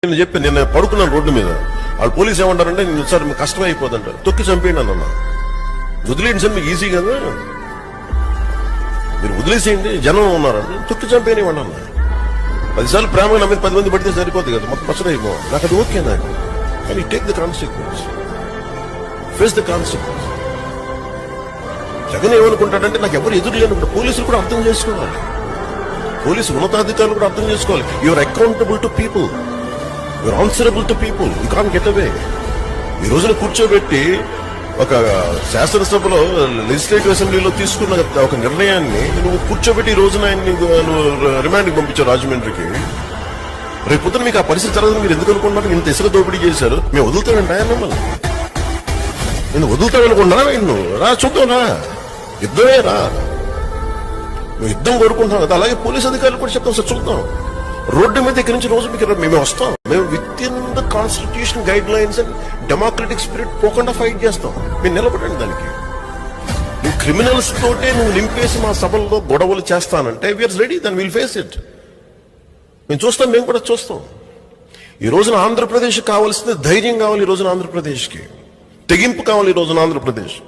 నేను చెప్పాను, నేను పడుకున్నాను రోడ్డు మీద. వాళ్ళు పోలీసు ఏమంటారంటే, నేను సార్ మీకు కష్టం అయిపోతుంటారు, తొక్కి చంపేయండి అన్న. వదిలేయండి సార్, మీకు ఈజీ కదా, మీరు వదిలేసేయండి, జనం ఉన్నారండి, తొక్కి చంపేయనివ్వండి అన్న. 10 సార్లు ప్రేమగా నా మీద 10 మంది పడితే సరిపోతుంది కదా, మొత్తం పచ్చడైపో. నాకు అది ఓకే నాకు, కానీ take the consequence, face the consequence. Jagan ఏమనుకుంటాడంటే, నాకు ఎవరు ఎదురు లేనప్పుడు పోలీసులు కూడా అర్థం చేసుకోవాలి, పోలీసు ఉన్నతాధికారులు కూడా అర్థం చేసుకోవాలి. You're accountable to people, you're answerable to people, you can get away. ఈ రోజున కూర్చోబెట్టి ఒక శాసనసభలో లెజిస్లేటివ్ అసెంబ్లీలో తీసుకున్న ఒక నిర్ణయాన్ని నువ్వు కూర్చోబెట్టి ఈ రోజున నువ్వు రిమాండ్కి పంపించావు రాజమండ్రికి. రేపు పొద్దున మీకు ఆ పరిస్థితి జరగదు మీరు ఎందుకు అనుకుంటున్నారు? ఇంత ఇసుక దోపిడీ చేశారు, మేము వదులుతామంటే మిమ్మల్ని, నేను వదులుతామనుకుంటున్నా, నువ్వు రా చూద్దాం, రా యుద్ధమే, రా నువ్వు యుద్ధం కోరుకుంటున్నావు కదా, అలాగే పోలీస్ అధికారులు కూడా చెప్తాం సార్, చూద్దాం రోడ్డు మీద ఇక్కడి నుంచి రోజు మీకు మేము వస్తాం, మేము with in the constitution guide lines and democratic spirit పోకుండా ఫైట్ చేస్తాం. మీరు నిలబడండి దానికి. నువ్వు క్రిమినల్స్ తోటే నువ్వు నింపేసి మా సభల్లో గొడవలు చేస్తానంటే వీఆర్ రెడీ, దాన్ని విల్ ఫేస్ ఇట్. మేము చూస్తాం, మేము కూడా చూస్తాం. ఈ రోజున ఆంధ్రప్రదేశ్ కావాల్సింది ధైర్యం కావాలి, ఈ రోజున ఆంధ్రప్రదేశ్కి తెగింపు కావాలి, ఈ రోజున ఆంధ్రప్రదేశ్.